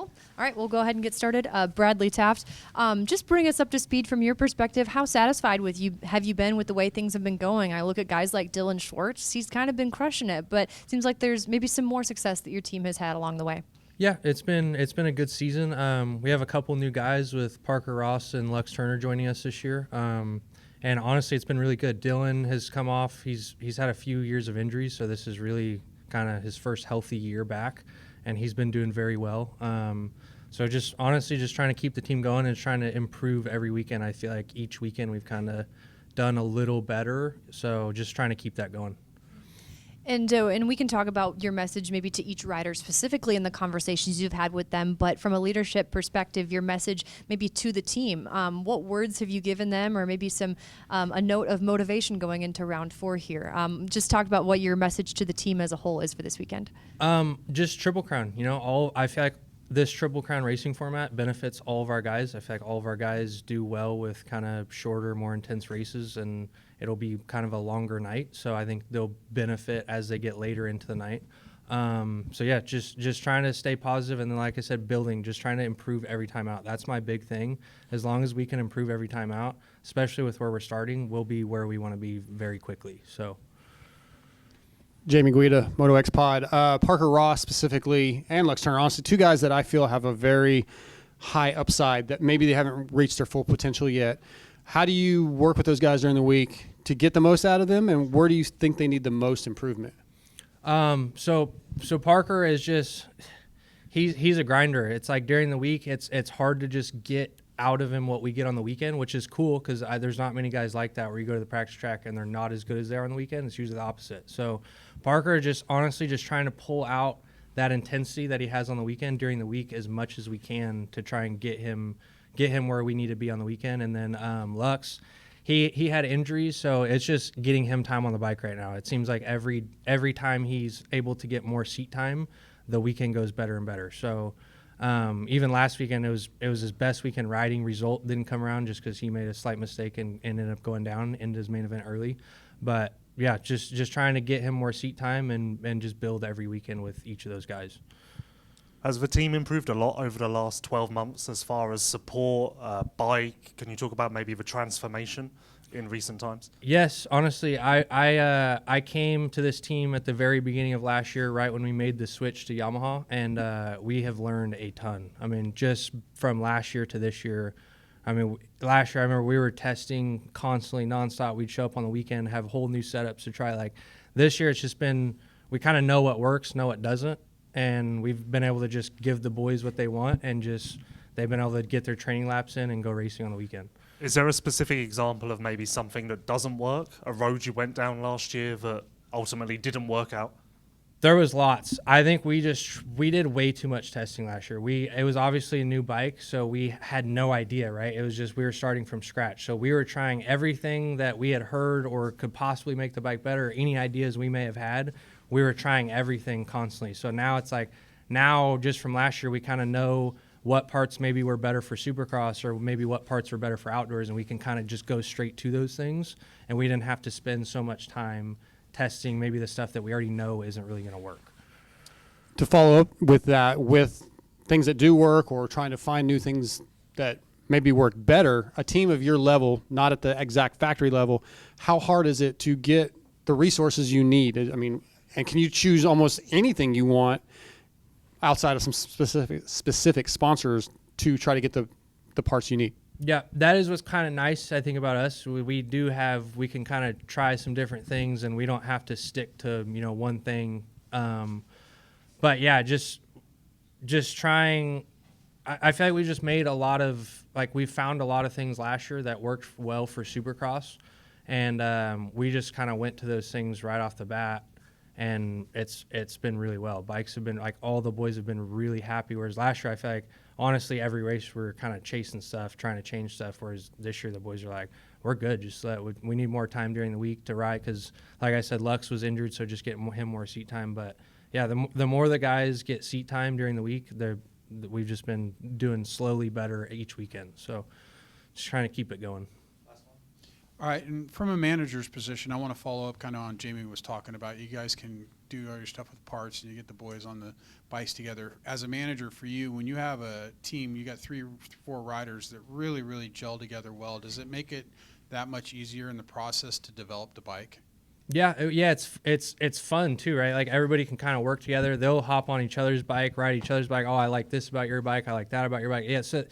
Cool. All right, we'll go ahead and get started. Bradley Taft, just bring us up to speed from your perspective. How satisfied have you been with the way things have been going? I look at guys like Dylan Schwartz. He's kind of been crushing it, but it seems like there's maybe some more success that your team has had along the way. Yeah, it's been a good season. We have a couple new guys with Parker Ross and Lux Turner joining us this year. And honestly, it's been really good. Dylan has come off. He's had a few years of injuries, so this is really kind of his first healthy year back, and he's been doing very well. So just honestly just trying to keep the team going and trying to improve every weekend. I feel like each weekend we've kind of done a little better, so just trying to keep that going. And we can talk about your message maybe to each rider specifically in the conversations you've had with them, but from a leadership perspective, your message maybe to the team. What words have you given them, or maybe some a note of motivation going into round 4 here? Just talk about what your message to the team as a whole is for this weekend. Just Triple Crown. I feel like this Triple Crown racing format benefits all of our guys. I feel like all of our guys do well with kind of shorter, more intense races, and it'll be kind of a longer night. So I think they'll benefit as they get later into the night. So yeah, just trying to stay positive, and then like I said, just trying to improve every time out. That's my big thing. As long as we can improve every time out, especially with where we're starting, we'll be where we want to be very quickly. So. Jamie Guida, MotoX Pod. Parker Ross specifically, and Lux Turner, honestly, two guys that I feel have a very high upside that maybe they haven't reached their full potential yet. How do you work with those guys during the week to get the most out of them, and where do you think they need the most improvement? So Parker is just he's a grinder. It's like during the week, it's hard to just get out of him what we get on the weekend, which is cool because there's not many guys like that where you go to the practice track and they're not as good as they are on the weekend. It's usually the opposite. So Parker just honestly just trying to pull out that intensity that he has on the weekend during the week as much as we can to try and get him where we need to be on the weekend. And then Lux, he had injuries, so it's just getting him time on the bike right now. It seems like every time he's able to get more seat time, the weekend goes better and better. So even last weekend, it was his best weekend riding. Result didn't come around just because he made a slight mistake and ended up going down into his main event early. But yeah, just trying to get him more seat time and just build every weekend with each of those guys. Has the team improved a lot over the last 12 months as far as support, bike? Can you talk about maybe the transformation in recent times? Yes, honestly, I came to this team at the very beginning of last year, right when we made the switch to Yamaha, and we have learned a ton. I mean, just from last year to this year. I mean, last year I remember we were testing constantly, nonstop. We'd show up on the weekend, have whole new setups to try. Like this year, it's just been we kind of know what works, know what doesn't, and we've been able to just give the boys what they want, and just they've been able to get their training laps in and go racing on the weekend. Is there a specific example of maybe something that doesn't work, a road you went down last year that ultimately didn't work out? There was lots. I think we did way too much testing last year. It was obviously a new bike, so we had no idea, right? It was just we were starting from scratch. So we were trying everything that we had heard or could possibly make the bike better, any ideas we may have had. We were trying everything constantly. So now it's like, just from last year, we kind of know what parts maybe were better for Supercross or maybe what parts were better for outdoors, and we can kind of just go straight to those things, and we didn't have to spend so much time testing maybe the stuff that we already know isn't really going to work. To follow up with that, with things that do work or trying to find new things that maybe work better, a team of your level, not at the exact factory level, how hard is it to get the resources you need? I mean, and can you choose almost anything you want outside of some specific sponsors to try to get the parts you need? Yeah, that is what's kind of nice, I think, about us. We can kind of try some different things, and we don't have to stick to, one thing. But yeah, just trying. I feel like we just made we found a lot of things last year that worked well for Supercross, and we just kind of went to those things right off the bat, and it's been really well. Bikes have been, all the boys have been really happy, whereas last year I feel like, honestly, every race we're kind of chasing stuff, trying to change stuff, whereas this year the boys are like, we're good. Just we need more time during the week to ride because, like I said, Lux was injured, so just getting him more seat time. But, yeah, the more the guys get seat time during the week, we've just been doing slowly better each weekend. So just trying to keep it going. All right, and from a manager's position, I want to follow up kind of on Jamie was talking about. You guys can do all your stuff with parts, and you get the boys on the bikes together. As a manager for you, when you have a team, you got 3 or 4 riders that really, really gel together well, does it make it that much easier in the process to develop the bike? Yeah, it's fun too, right? Like everybody can kind of work together. They'll hop on each other's bike, ride each other's bike. Oh, I like this about your bike. I like that about your bike. Yeah, so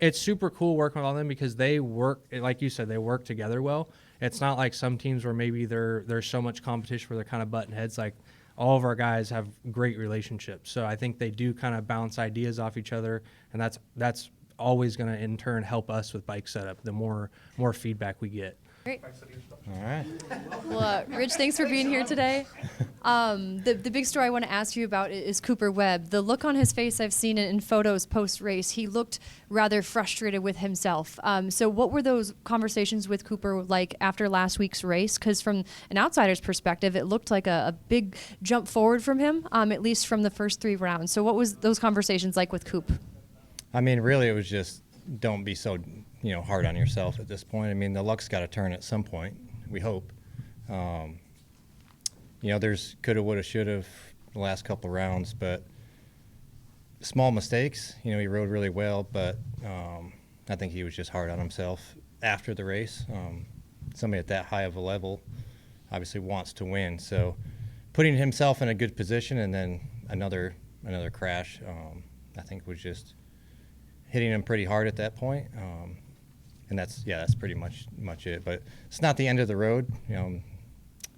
it's super cool working with all them because they work, like you said, they work together well. It's not like some teams where maybe there's so much competition where they're kind of butting heads. Like all of our guys have great relationships, so I think they do kind of bounce ideas off each other, and that's always going to in turn help us with bike setup. The more feedback we get. Great. All right. Well, Rich, thanks for being here today. The big story I want to ask you about is Cooper Webb. The look on his face, I've seen it in photos post-race. He looked rather frustrated with himself. So what were those conversations with Cooper like after last week's race? Because from an outsider's perspective, it looked like a big jump forward from him, at least from the first 3 rounds. So what was those conversations like with Coop? I mean, really, it was just don't be so hard on yourself at this point. I mean, the luck's got to turn at some point. We hope. There's coulda, woulda, shoulda the last couple of rounds, but small mistakes. He rode really well, but I think he was just hard on himself after the race. Somebody at that high of a level obviously wants to win, so putting himself in a good position and then another crash, I think was just hitting him pretty hard at that point. And that's pretty much it. But it's not the end of the road.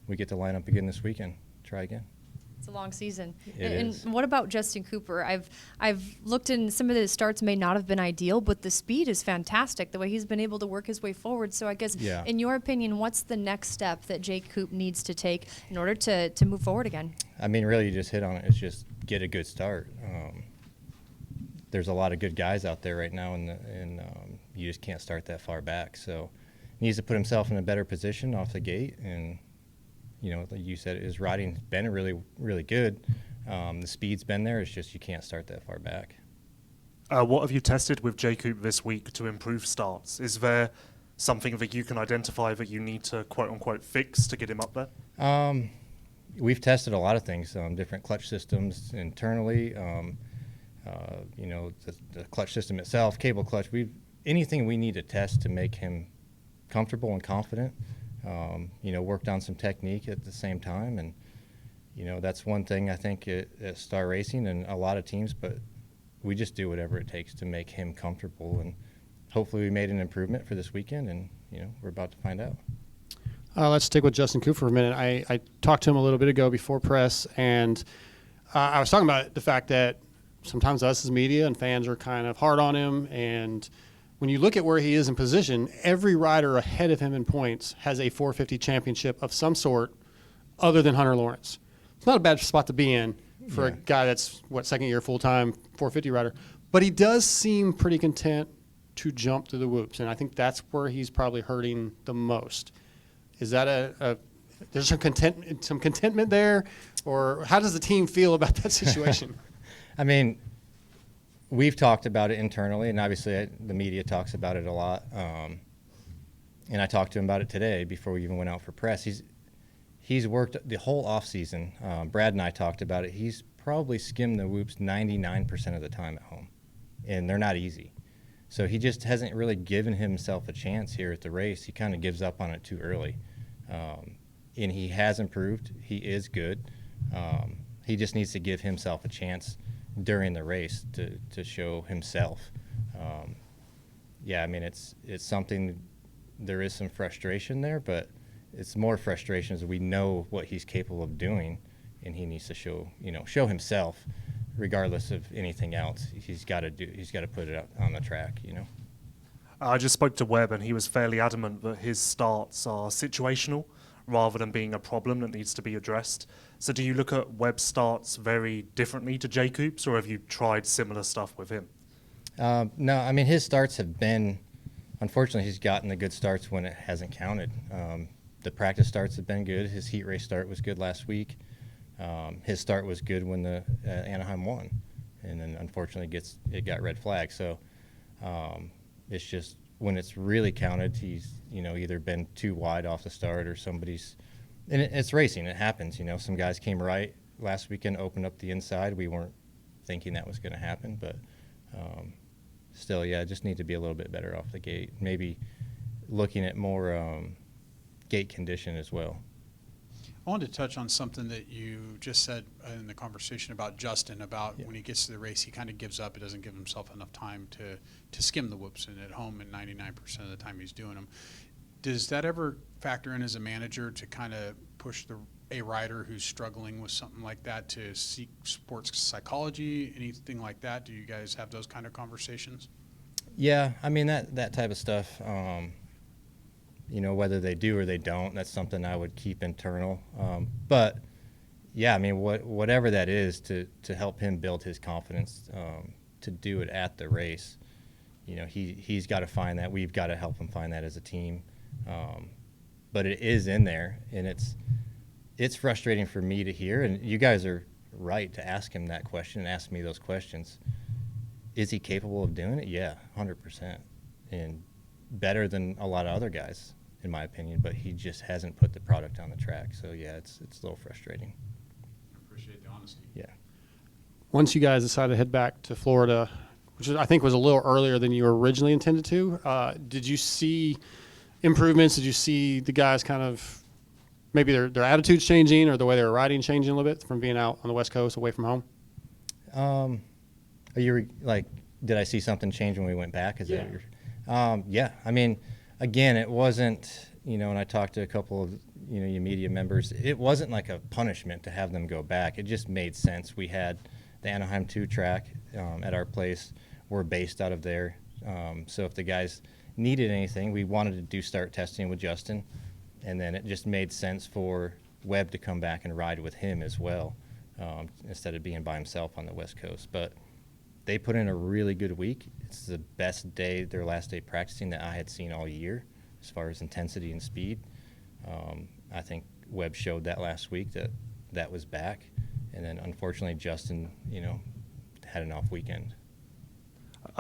We get to line up again this weekend. Try again. It's a long season. It is. And what about Justin Cooper? I've looked in, some of the starts may not have been ideal, but the speed is fantastic, the way he's been able to work his way forward. So I guess, in your opinion, what's the next step that Jake Coop needs to take in order to move forward again? I mean, really, you just hit on it. It's just get a good start. There's a lot of good guys out there right now, and you just can't start that far back. So he needs to put himself in a better position off the gate. And, like you said, his riding's been really, really good. The speed's been there. It's just you can't start that far back. What have you tested with J-Coop this week to improve starts? Is there something that you can identify that you need to quote-unquote fix to get him up there? We've tested a lot of things, different clutch systems internally. The clutch system itself, cable clutch, anything we need to test to make him comfortable and confident. Worked on some technique at the same time, and that's one thing I think at Star Racing and a lot of teams, but we just do whatever it takes to make him comfortable, and hopefully we made an improvement for this weekend, and we're about to find out. Let's stick with Justin Cooper for a minute. I talked to him a little bit ago before press, and I was talking about the fact that sometimes us as media and fans are kind of hard on him, and when you look at where he is in position, every rider ahead of him in points has a 450 championship of some sort other than Hunter Lawrence. It's not a bad spot to be in for a guy that's, second year full-time 450 rider. But he does seem pretty content to jump through the whoops, and I think that's where he's probably hurting the most. Is that there's some contentment there, or how does the team feel about that situation? I mean, we've talked about it internally, and obviously the media talks about it a lot. And I talked to him about it today before we even went out for press. He's worked the whole off season. Brad and I talked about it. He's probably skimmed the whoops 99% of the time at home, and they're not easy. So he just hasn't really given himself a chance here at the race. He kind of gives up on it too early. And he has improved. He is good. He just needs to give himself a chance during the race to show himself. I mean, it's something, there is some frustration there, but it's more frustration as we know what he's capable of doing, and he needs to show himself regardless of anything else. He's got to put it out on the track, I just spoke to Webb, and he was fairly adamant that his starts are situational rather than being a problem that needs to be addressed. So do you look at Webb's starts very differently to J. Coop's, or have you tried similar stuff with him? No, I mean, his starts have been, unfortunately, he's gotten the good starts when it hasn't counted. The practice starts have been good. His heat race start was good last week. His start was good when the Anaheim won, and then unfortunately it got red flag. So it's just when it's really counted, he's, either been too wide off the start or somebody's, and it's racing. It happens, some guys came right last weekend, opened up the inside. We weren't thinking that was going to happen, but still, yeah, just need to be a little bit better off the gate. Maybe looking at more gate condition as well. I wanted to touch on something that you just said in the conversation about Justin, about when he gets to the race, he kind of gives up. He doesn't give himself enough time to skim the whoops, and at home at 99% of the time he's doing them. Does that ever factor in as a manager to kind of push a rider who's struggling with something like that to seek sports psychology, anything like that? Do you guys have those kind of conversations? Yeah, I mean, that type of stuff, whether they do or they don't, that's something I would keep internal. But, yeah, I mean, whatever that is to help him build his confidence, to do it at the race, he's got to find that. We've got to help him find that as a team. But it is in there, and it's frustrating for me to hear, and you guys are right to ask him that question and ask me those questions. Is he capable of doing it? Yeah, 100%, and better than a lot of other guys, in my opinion, but he just hasn't put the product on the track. So, yeah, it's a little frustrating. I appreciate the honesty. Yeah. Once you guys decided to head back to Florida, which I think was a little earlier than you were originally intended to, did you see improvements? Did you see the guys kind of maybe their attitudes changing or the way they were riding changing a little bit from being out on the West Coast away from home? Are you did I see something change when we went back? Is that what you're, yeah. I mean, again, it wasn't, and I talked to a couple of, your media members, it wasn't like a punishment to have them go back. It just made sense. We had the Anaheim 2 track at our place. We're based out of there. So if the guys needed anything, we wanted to start testing with Justin, and then it just made sense for Webb to come back and ride with him as well, instead of being by himself on the West Coast. But they put in a really good week. It's the best day, their last day practicing, that I had seen all year as far as intensity and speed. I think Webb showed that last week that was back. And then unfortunately Justin, had an off weekend.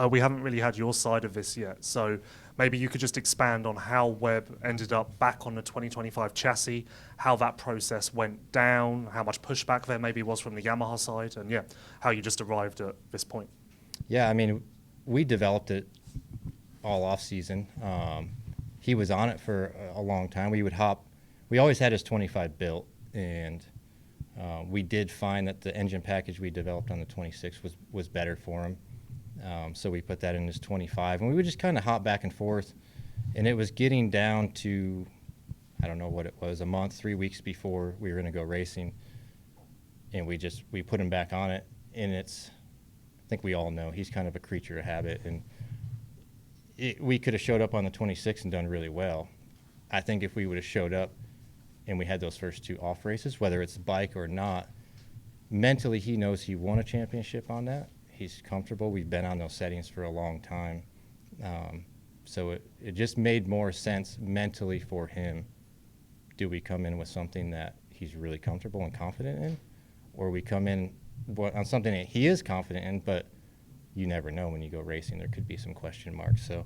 We haven't really had your side of this yet, so maybe you could just expand on how Webb ended up back on the 2025 chassis, how that process went down, how much pushback there maybe was from the Yamaha side, and yeah, how you just arrived at this point. Yeah, I mean, we developed it all off season. He was on it for a long time. We always had his 25 built, and we did find that the engine package we developed on the 26 was better for him. So we put that in his 25, and we would just kind of hop back and forth, and it was getting down to, I don't know what it was, a month, 3 weeks before we were going to go racing, and we put him back on it, and I think we all know he's kind of a creature of habit, and we could have showed up on the 26 and done really well. I think if we would have showed up and we had those first 2 off races, whether it's bike or not, mentally he knows he won a championship on that. He's comfortable. We've been on those settings for a long time. So it just made more sense mentally for him. Do we come in with something that he's really comfortable and confident in, or we come in on something that he is confident in, but you never know when you go racing. There could be some question marks. So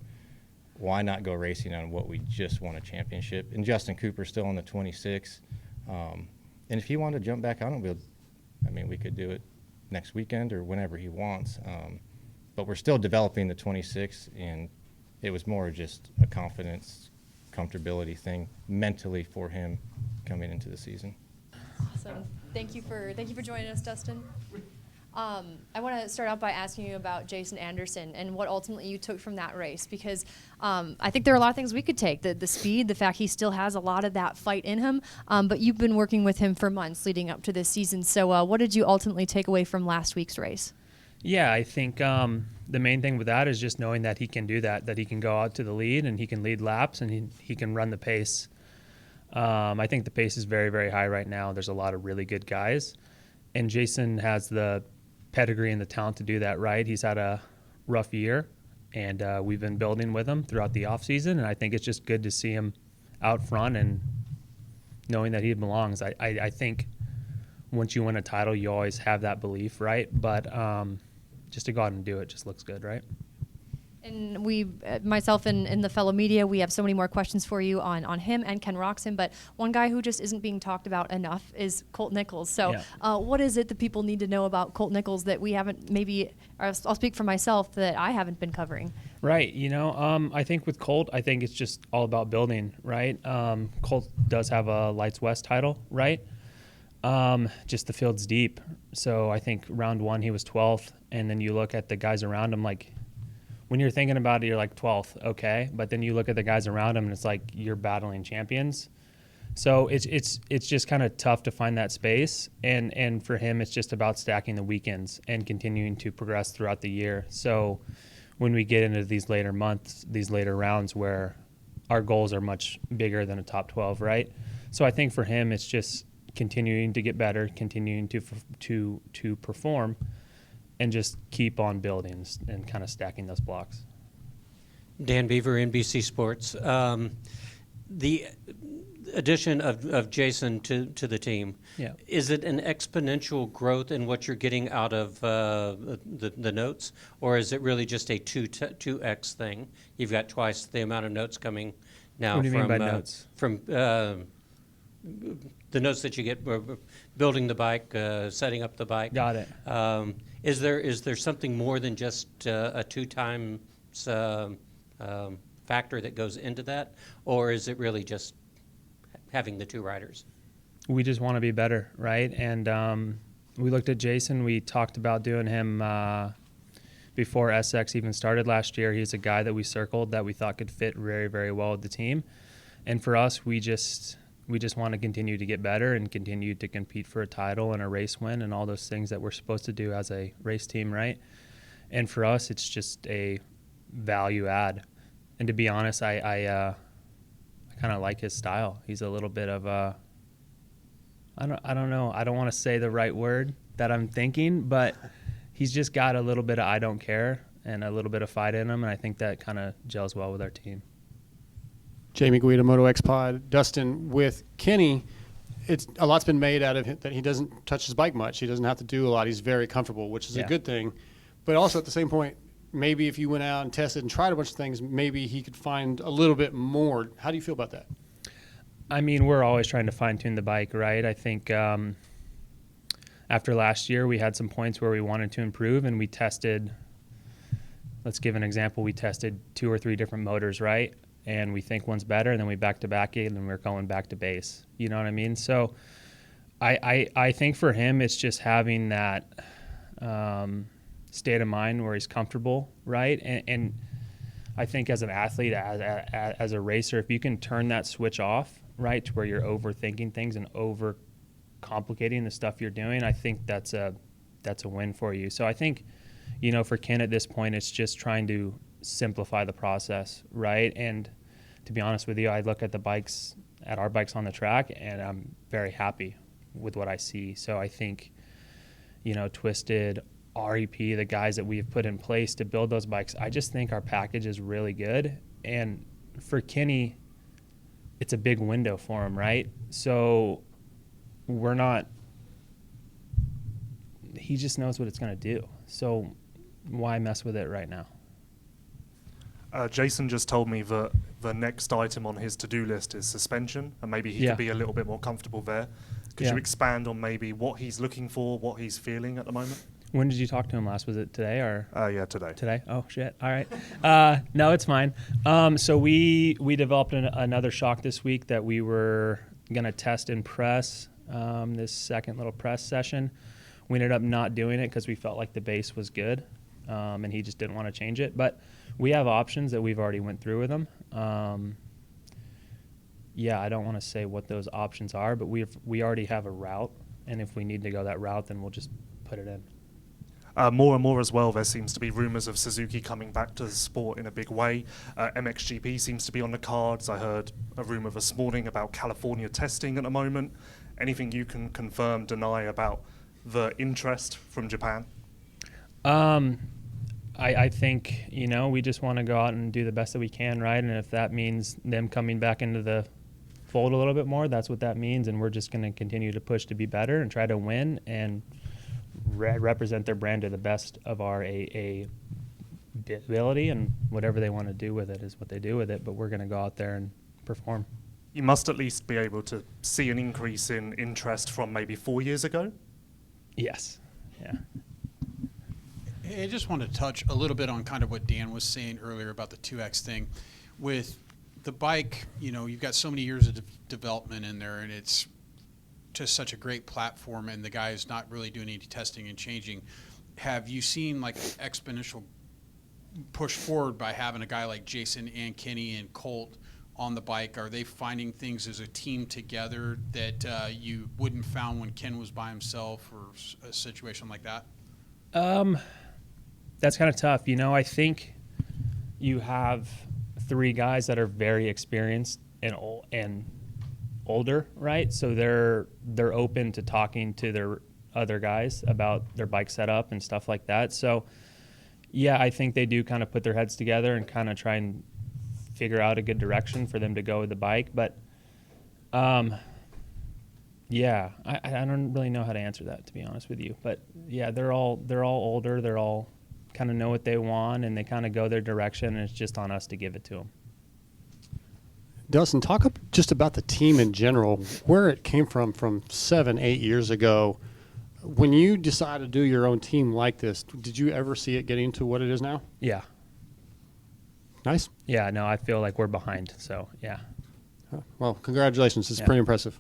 why not go racing on what we just won a championship? And Justin Cooper's still on the 26. And if he wanted to jump back on it, we could do it next weekend or whenever he wants. But we're still developing the 26, and it was more just a confidence, comfortability thing mentally for him coming into the season. Awesome. Thank you for joining us, Dustin. I want to start out by asking you about Jason Anderson and what ultimately you took from that race, because I think there are a lot of things we could take. The speed, the fact he still has a lot of that fight in him, but you've been working with him for months leading up to this season. So what did you ultimately take away from last week's race? Yeah, I think the main thing with that is just knowing that he can do that he can go out to the lead and he can lead laps and he can run the pace. I think the pace is very, very high right now. There's a lot of really good guys, and Jason has the pedigree and the talent to do that, right? He's had a rough year, and we've been building with him throughout the off season, and I think it's just good to see him out front and knowing that he belongs. I think once you win a title, you always have that belief, right? But just to go out and do it just looks good, right? And we, myself and the fellow media, we have so many more questions for you on him and Ken Roczen. But one guy who just isn't being talked about enough is Colt Nichols. So what is it that people need to know about Colt Nichols that we haven't maybe, or I'll speak for myself, that I haven't been covering? Right. I think with Colt, I think it's just all about building, right? Colt does have a Lights West title, right? Just the field's deep. So I think round 1, he was 12th. And then you look at the guys around him, like, when you're thinking about it, you're like 12th, okay? But then you look at the guys around him, and it's like you're battling champions. So it's just kind of tough to find that space. And for him, it's just about stacking the weekends and continuing to progress throughout the year. So when we get into these later months, these later rounds where our goals are much bigger than a top 12, right? So I think for him, it's just continuing to get better, continuing to perform, and just keep on building and kind of stacking those blocks. Dan Beaver, NBC Sports. The addition of Jason to the team, is it an exponential growth in what you're getting out of the notes, or is it really just a 2x thing? You've got twice the amount of notes coming now. What do you mean by notes? From the notes that you get building the bike, setting up the bike. Got it. Is there something more than just a 2 times factor that goes into that, or is it really just having the 2 riders? We just want to be better, right? And we looked at Jason. We talked about doing him before SX even started last year. He's a guy that we circled that we thought could fit very, very well with the team. And for us, we just want to continue to get better and continue to compete for a title and a race win and all those things that we're supposed to do as a race team, right? And for us, it's just a value add. And to be honest, I kind of like his style. He's a little bit of a, I don't know. I don't want to say the right word that I'm thinking, but he's just got a little bit of I don't care and a little bit of fight in him, and I think that kind of gels well with our team. Jamie Guida, Moto X Pod. Dustin, with Kenny, a lot's been made out of him that he doesn't touch his bike much. He doesn't have to do a lot. He's very comfortable, which is a good thing. But also at the same point, maybe if you went out and tested and tried a bunch of things, maybe he could find a little bit more. How do you feel about that? I mean, we're always trying to fine-tune the bike, right? I think after last year, we had some points where we wanted to improve, and we tested, let's give an example, we tested 2 or 3 different motors, right? And we think one's better, and then we back-to-back it, and we're going back to base. You know what I mean? So I think for him, it's just having that state of mind where he's comfortable, right? And I think as an athlete, as a racer, if you can turn that switch off, right, to where you're overthinking things and over-complicating the stuff you're doing, I think that's a win for you. So I think, for Ken at this point, it's just trying to simplify the process, right? And to be honest with you, I look at our bikes on the track, and I'm very happy with what I see. So I think, Twisted, REP, the guys that we've put in place to build those bikes, I just think our package is really good. And for Kenny, it's a big window for him, right? So he just knows what it's going to do. So why mess with it right now? Jason just told me that the next item on his to-do list is suspension, and maybe he could be a little bit more comfortable there. Could you expand on maybe what he's looking for, what he's feeling at the moment? When did you talk to him last? Was it today or? Yeah, today. Today? Oh, shit. All right. No, it's fine. So we developed another shock this week that we were going to test in press, this second little press session. We ended up not doing it because we felt like the base was good, and he just didn't want to change it. But we have options that we've already went through with him. I don't want to say what those options are, but we already have a route, and if we need to go that route, then we'll just put it in. More and more as well, there seems to be rumours of Suzuki coming back to the sport in a big way. MXGP seems to be on the cards. I heard a rumour this morning about California testing at the moment. Anything you can confirm, deny about the interest from Japan? I think, we just want to go out and do the best that we can, right? And if that means them coming back into the fold a little bit more, that's what that means. And we're just going to continue to push to be better and try to win and represent their brand to the best of our a ability, and whatever they want to do with it is what they do with it. But we're going to go out there and perform. You must at least be able to see an increase in interest from maybe 4 years ago. Yes. Yeah. Hey, I just want to touch a little bit on kind of what Dan was saying earlier about the 2X thing. With the bike, you know, you've got so many years of development in there, and it's just such a great platform, and the guy is not really doing any testing and changing. Have you seen like exponential push forward by having a guy like Jason and Kenny and Colt on the bike? Are they finding things as a team together that you wouldn't found when Ken was by himself, or a situation like that? That's kind of tough. You know, I think you have 3 guys that are very experienced and older, right? So they're open to talking to their other guys about their bike setup and stuff like that. So yeah, I think they do kind of put their heads together and kind of try and figure out a good direction for them to go with the bike. But yeah, I don't really know how to answer that, to be honest with you. But yeah, they're all older. They're all kind of know what they want, and they kind of go their direction, and it's just on us to give it to them. Dustin, talk just about the team in general, where it came from 7-8 years ago. When you decided to do your own team like this, did you ever see it getting to what it is now? Yeah. Nice. Yeah, no, I feel like we're behind, so yeah. Well, congratulations. It's Yeah. pretty impressive.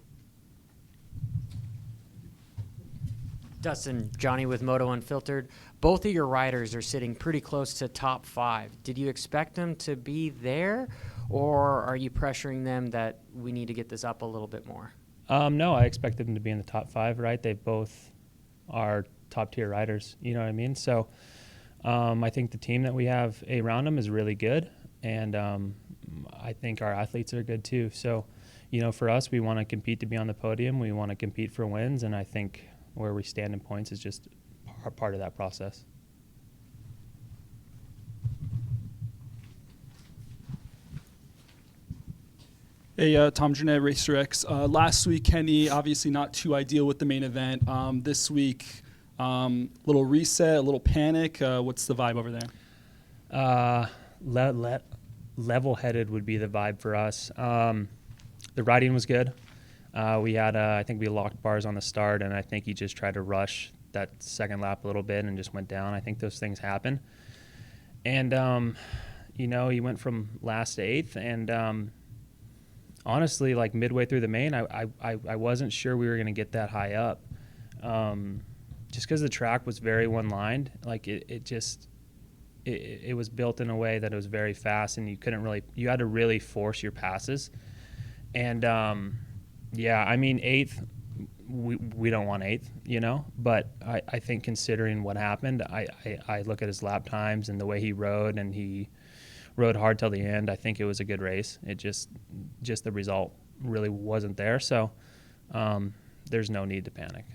Dustin, Johnny with Moto Unfiltered. Both of your riders are sitting pretty close to top 5. Did you expect them to be there, or are you pressuring them that we need to get this up a little bit more? No, I expected them to be in the top 5, right? They both are top-tier riders, you know what I mean? So I think the team that we have around them is really good, and I think our athletes are good too. So, you know, for us, we want to compete to be on the podium. We want to compete for wins, and I think where we stand in points is just part of that process. Hey, Tom Jernett, Racer X. Last week, Kenny, obviously not too ideal with the main event. This week, little reset, a little panic. What's the vibe over there? Level-headed would be the vibe for us. The riding was good. We had, I think we locked bars on the start, and I think he just tried to rush that second lap a little bit and just went down. I think those things happen. And, you know, he went from last to 8th, and honestly, like midway through the main, I wasn't sure we were going to get that high up. Just because the track was very one-lined, like it was built in a way that it was very fast, and you had to really force your passes. And yeah, I mean, 8th, we don't want 8th, you know, but I think considering what happened, I look at his lap times and the way he rode, and he rode hard till the end. I think it was a good race. It just the result really wasn't there. So there's no need to panic.